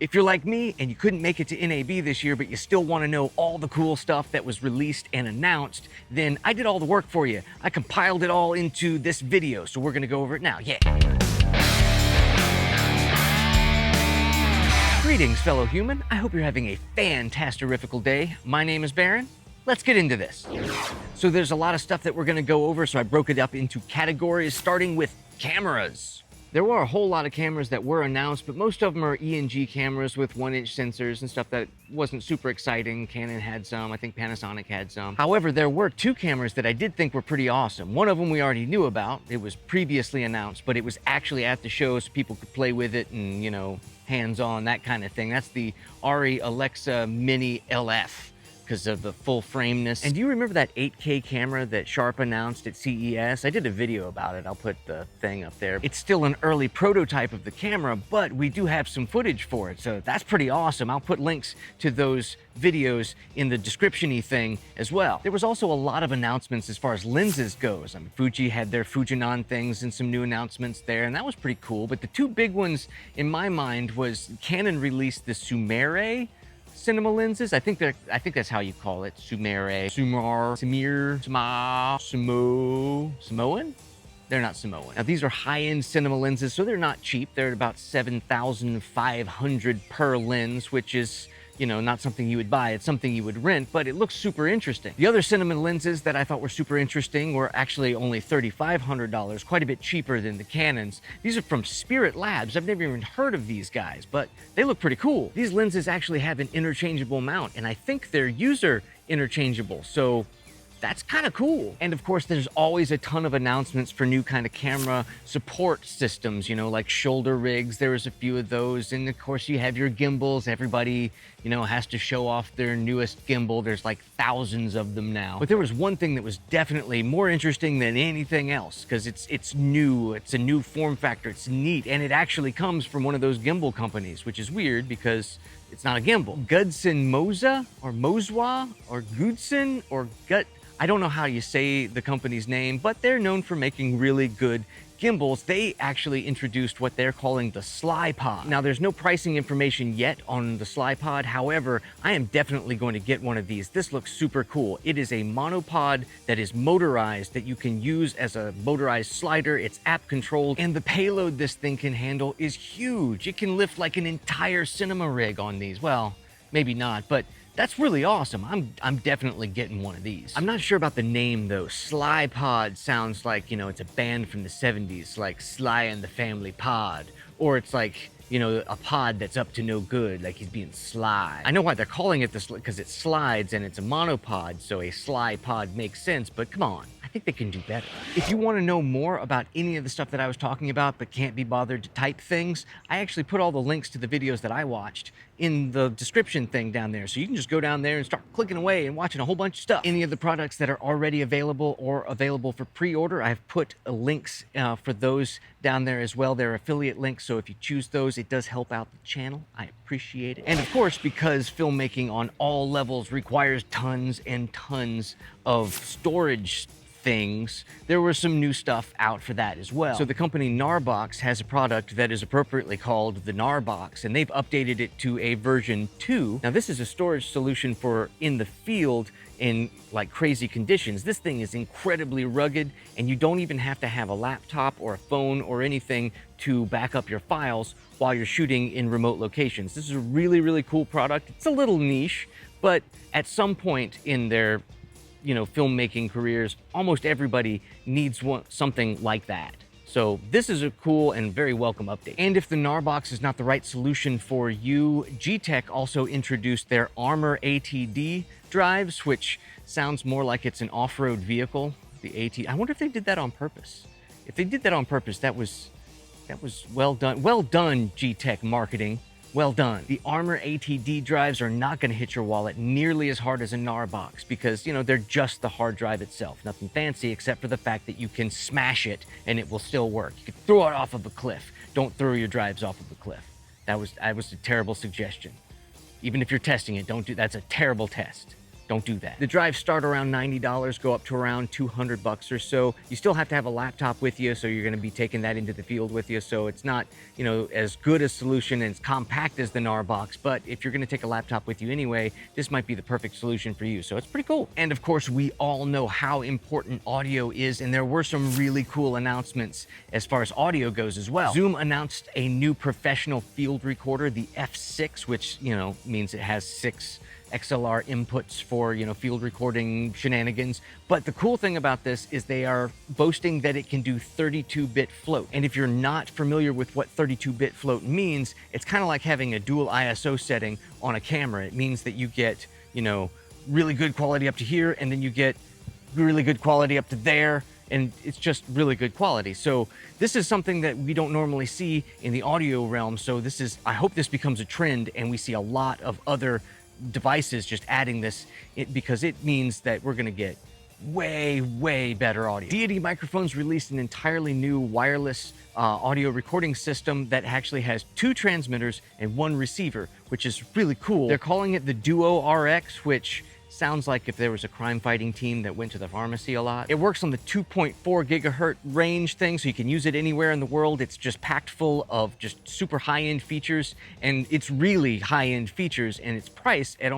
If you're like me and you couldn't make it to NAB this year, but you still want to know all the cool stuff that was released and announced, then I did all the work for you. I compiled it all into this video, so we're going to go over it now. Yeah. Greetings, fellow human. I hope you're having a fantastic-rifical day. My name is Barron. Let's get into this. So there's a lot of stuff that we're going to go over, so I broke it up into categories, starting with cameras. There were a whole lot of cameras that were announced, but most of them are E&G cameras with 1-inch sensors and stuff that wasn't super exciting. Canon had some, I think Panasonic had some. However, there were two cameras that I did think were pretty awesome. One of them we already knew about. It was previously announced, but it was actually at the show so people could play with it and, you know, hands-on, that kind of thing. That's the Arri Alexa Mini LF. Because of the full frameness. And do you remember that 8K camera that Sharp announced at CES? I did a video about it. I'll put the thing up there. It's still an early prototype of the camera, but we do have some footage for it, so that's pretty awesome. I'll put links to those videos in the description-y thing as well. There was also a lot of announcements as far as lenses goes. I mean, Fuji had their Fujinon things and some new announcements there, and that was pretty cool. But the two big ones in my mind was Canon released the Sumire cinema lenses. I think that's how you call it. Sumire, Samoan? They're not Samoan. Now these are high-end cinema lenses, so they're not cheap. They're about $7,500 per lens, which is, you know, not something you would buy. It's something you would rent, but it looks super interesting. The other cinema lenses that I thought were super interesting were actually only $3,500, quite a bit cheaper than the Canons. These are from Spirit Labs. I've never even heard of these guys, but they look pretty cool. These lenses actually have an interchangeable mount, and I think they're user interchangeable, so that's kind of cool. And of course, there's always a ton of announcements for new kind of camera support systems, you know, like shoulder rigs. There was a few of those. And of course, you have your gimbals. Everybody, you know, has to show off their newest gimbal. There's like thousands of them now. But there was one thing that was definitely more interesting than anything else, because it's new. It's a new form factor. It's neat. And it actually comes from one of those gimbal companies, which is weird because it's not a gimbal. Gudson Moza or Mozwa or Gudson or Gut. I don't know how you say the company's name, but they're known for making really good gimbals. They actually introduced what they're calling the SlyPod. Now, there's no pricing information yet on the SlyPod. However, I am definitely going to get one of these. This looks super cool. It is a monopod that is motorized that you can use as a motorized slider. It's app controlled, and the payload this thing can handle is huge. It can lift like an entire cinema rig on these. Well, maybe not, but that's really awesome. I'm definitely getting one of these. I'm not sure about the name though. SlyPod sounds like, you know, it's a band from the 70s, like Sly and the Family Pod. Or it's like, you know, a pod that's up to no good, like he's being sly. I know why they're calling it this, because it slides and it's a monopod, so a SlyPod makes sense, but come on. I think they can do better. If you want to know more about any of the stuff that I was talking about but can't be bothered to type things, I actually put all the links to the videos that I watched in the description thing down there. So you can just go down there and start clicking away and watching a whole bunch of stuff. Any of the products that are already available or available for pre-order, I've put links for those down there as well. They're affiliate links, so if you choose those, it does help out the channel. I appreciate it. And of course, because filmmaking on all levels requires tons and tons of storage things, there was some new stuff out for that as well. So the company Narbox has a product that is appropriately called the Narbox, and they've updated it to a version 2. Now this is a storage solution for in the field in like crazy conditions. This thing is incredibly rugged, and you don't even have to have a laptop or a phone or anything to back up your files while you're shooting in remote locations. This is a really, really cool product. It's a little niche, but at some point in their, you know, filmmaking careers, almost everybody needs something like that. So this is a cool and very welcome update. And if the Narbox is not the right solution for you, G-Tech also introduced their Armor ATD drives, which sounds more like it's an off-road vehicle. The AT, I wonder if they did that on purpose. If they did that on purpose, that was well done. Well done, G-Tech marketing. Well done. The Armor ATD drives are not going to hit your wallet nearly as hard as a Narbox because, you know, they're just the hard drive itself. Nothing fancy except for the fact that you can smash it and it will still work. You can throw it off of a cliff. Don't throw your drives off of a cliff. That was a terrible suggestion. Even if you're testing it, don't do that's a terrible test. don't do that. The drives start around $90, go up to around $200 or so. You still have to have a laptop with you, so you're going to be taking that into the field with you. So it's not, you know, as good a solution and as compact as the NAB box, but if you're going to take a laptop with you anyway, this might be the perfect solution for you. So it's pretty cool. And of course, we all know how important audio is, and there were some really cool announcements as far as audio goes as well. Zoom announced a new professional field recorder, the F6, which, you know, means it has 6 XLR inputs for, you know, field recording shenanigans. But the cool thing about this is they are boasting that it can do 32-bit float. And if you're not familiar with what 32-bit float means, it's kind of like having a dual ISO setting on a camera. It means that you get, you know, really good quality up to here, and then you get really good quality up to there, and it's just really good quality. So this is something that we don't normally see in the audio realm. So this is, I hope this becomes a trend and we see a lot of other devices just adding this, because it means that we're going to get way better audio. Deity Microphones released an entirely new wireless audio recording system that actually has 2 transmitters and 1 receiver, which is really cool. They're calling it the Duo RX, which sounds like if there was a crime fighting team that went to the pharmacy a lot. It works on the 2.4 gigahertz range thing, so you can use it anywhere in the world. It's just packed full of just super high-end features, and it's really high-end features, and it's priced at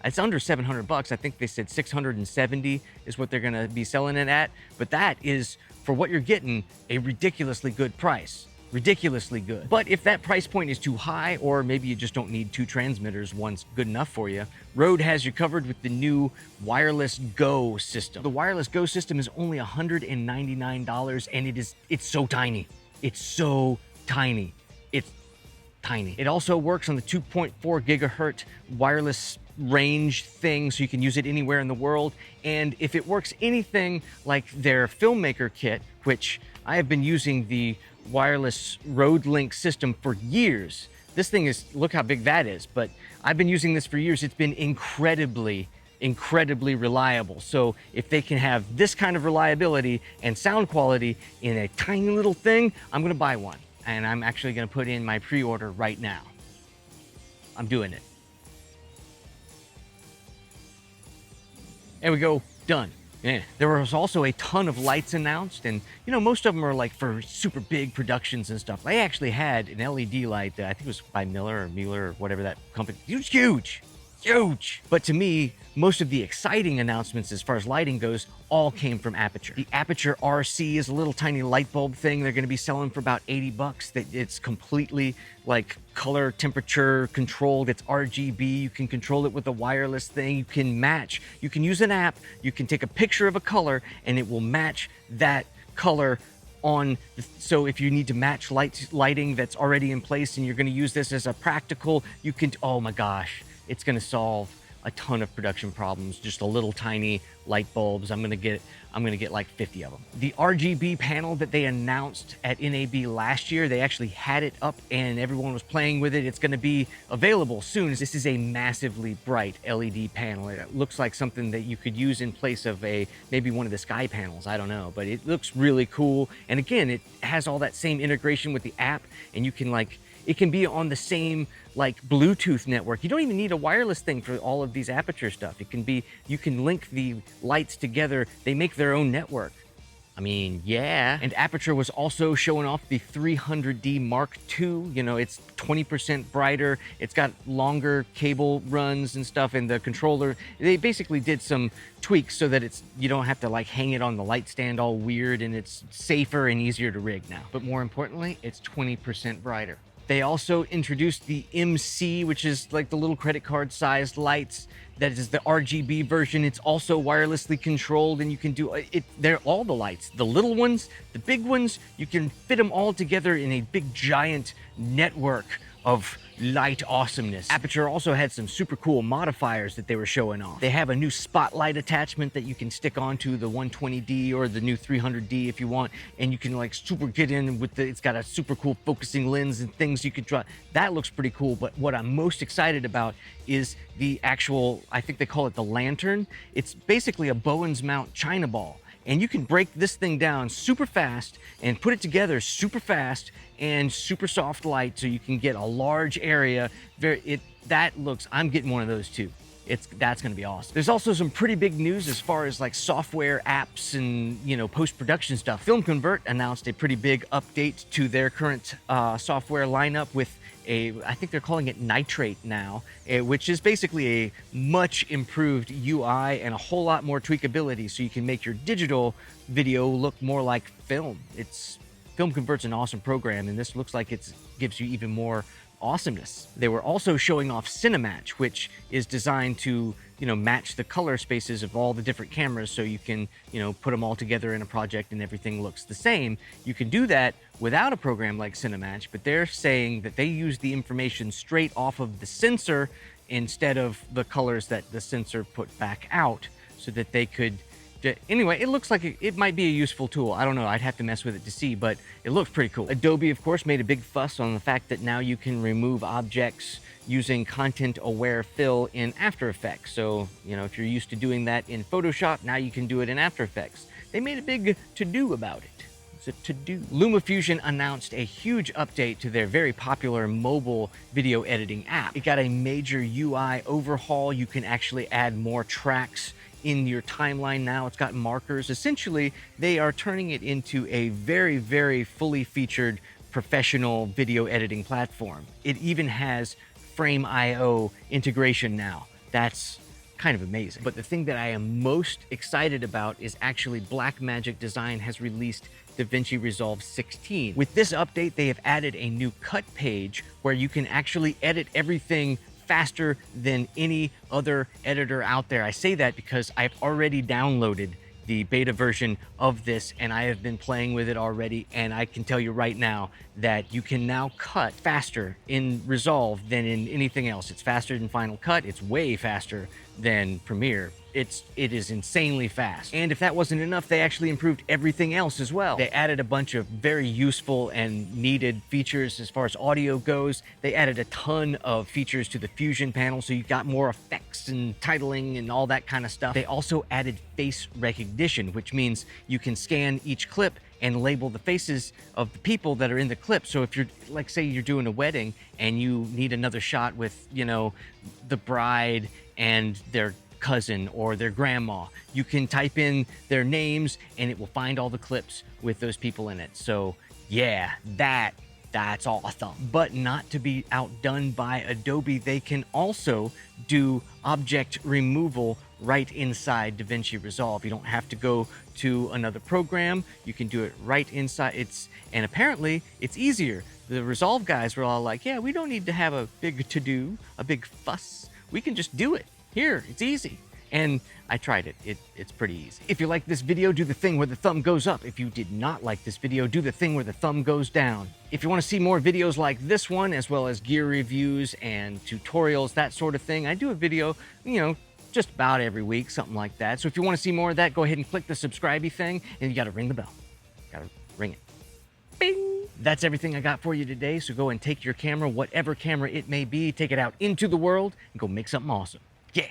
it's under $700. I think they said 670 is what they're gonna be selling it at, but that is, for what you're getting, a ridiculously good price. Ridiculously good. But if that price point is too high, or maybe you just don't need 2 transmitters, one's good enough for you, Rode has you covered with the new Wireless Go system. The Wireless Go system is only $199, and it's so tiny. It's so tiny. It's tiny. It also works on the 2.4 gigahertz wireless range thing, so you can use it anywhere in the world. And if it works anything like their Filmmaker kit, which I have been using the wireless Rode Link system for years. This thing is, look how big that is, but I've been using this for years. It's been incredibly reliable. So if they can have this kind of reliability and sound quality in a tiny little thing, I'm gonna buy one. And I'm actually gonna put in my pre-order right now. I'm doing it. There we go, done. Yeah. There was also a ton of lights announced, and you know, most of them are like for super big productions and stuff. They actually had an LED light that I think it was by Mueller or whatever that company. It was huge. But to me, most of the exciting announcements as far as lighting goes all came from Aperture. The Aperture RC is a little tiny light bulb thing they're going to be selling for about $80. That it's completely like color temperature controlled. It's RGB. You can control it with a wireless thing. You can match. You can use an app. You can take a picture of a color and it will match that color on. So if you need to match lighting that's already in place and you're going to use this as a practical, you can, oh my gosh, it's going to solve a ton of production problems. Just a little tiny light bulbs. I'm gonna get like 50 of them. The RGB panel that they announced at NAB last year, they actually had it up and everyone was playing with it. It's gonna be available soon. This is a massively bright LED panel. It looks like something that you could use in place of maybe one of the sky panels. I don't know, but it looks really cool. And again, it has all that same integration with the app, and you can it can be on the same like Bluetooth network. You don't even need a wireless thing for all of these Aperture stuff. It can be, you can link the lights together. They make their own network. I mean, yeah. And Aperture was also showing off the 300D Mark II. You know, it's 20% brighter. It's got longer cable runs and stuff, and the controller, they basically did some tweaks so that you don't have to like hang it on the light stand all weird, and it's safer and easier to rig now. But more importantly, it's 20% brighter. They also introduced the MC, which is like the little credit card sized lights. That is the RGB version. It's also wirelessly controlled, and you can do it. They're all the lights, the little ones, the big ones. You can fit them all together in a big giant network of light awesomeness. Aperture also had some super cool modifiers that they were showing off. They have a new spotlight attachment that you can stick onto the 120D or the new 300D if you want, and you can like super get in with it's got a super cool focusing lens and things you could draw. That looks pretty cool, but what I'm most excited about is the actual, I think they call it the lantern. It's basically a Bowen's Mount China ball. And you can break this thing down super fast and put it together super fast and super soft light, so you can get a large area. I'm getting one of those too. that's going to be awesome. There's also some pretty big news as far as like software apps and, you know, post-production stuff. Film Convert announced a pretty big update to their current software lineup with I think they're calling it Nitrate now, which is basically a much improved UI and a whole lot more tweakability so you can make your digital video look more like film. Film Convert's an awesome program, and this looks like it gives you even more awesomeness. They were also showing off Cinematch, which is designed to, you know, match the color spaces of all the different cameras so you can, you know, put them all together in a project and everything looks the same. You can do that without a program like Cinematch, but they're saying that they use the information straight off of the sensor instead of the colors that the sensor put back out, so that they could anyway, it looks like it might be a useful tool. I don't know, I'd have to mess with it to see, but it looks pretty cool. Adobe, of course, made a big fuss on the fact that now you can remove objects using content-aware fill in After Effects. So, you know, if you're used to doing that in Photoshop, now you can do it in After Effects. They made a big to-do about it. It's a to-do. LumaFusion announced a huge update to their very popular mobile video editing app. It got a major UI overhaul. You can actually add more tracks in your timeline now. It's got markers. Essentially, they are turning it into a very, very fully featured professional video editing platform. It even has Frame.io integration now. That's kind of amazing. But the thing that I am most excited about is actually Blackmagic Design has released DaVinci Resolve 16. With this update, they have added a new cut page where you can actually edit everything faster than any other editor out there. I say that because I've already downloaded the beta version of this and I have been playing with it already, and I can tell you right now that you can now cut faster in Resolve than in anything else. It's faster than Final Cut. It's way faster than Premiere. It is insanely fast. And if that wasn't enough, they actually improved everything else as well. They added a bunch of very useful and needed features as far as audio goes. They added a ton of features to the Fusion panel, so you got more effects and titling and all that kind of stuff. They also added face recognition, which means you can scan each clip and label the faces of the people that are in the clip. So if you're, like, say you're doing a wedding and you need another shot with, you know, the bride and their cousin or their grandma, you can type in their names and it will find all the clips with those people in it. So yeah, that's awesome. But not to be outdone by Adobe, they can also do object removal right inside DaVinci Resolve. You don't have to go to another program. You can do it right inside. And apparently it's easier. The Resolve guys were all like, yeah, we don't need to have a big to-do, a big fuss. We can just do it. Here, it's easy. And I tried it. It's pretty easy. If you like this video, do the thing where the thumb goes up. If you did not like this video, do the thing where the thumb goes down. If you want to see more videos like this one, as well as gear reviews and tutorials, that sort of thing, I do a video, you know, just about every week, something like that. So if you want to see more of that, go ahead and click the subscribe-y thing, and you got to ring the bell. Got to ring it. Bing! That's everything I got for you today, so go and take your camera, whatever camera it may be, take it out into the world, and go make something awesome. Yeah!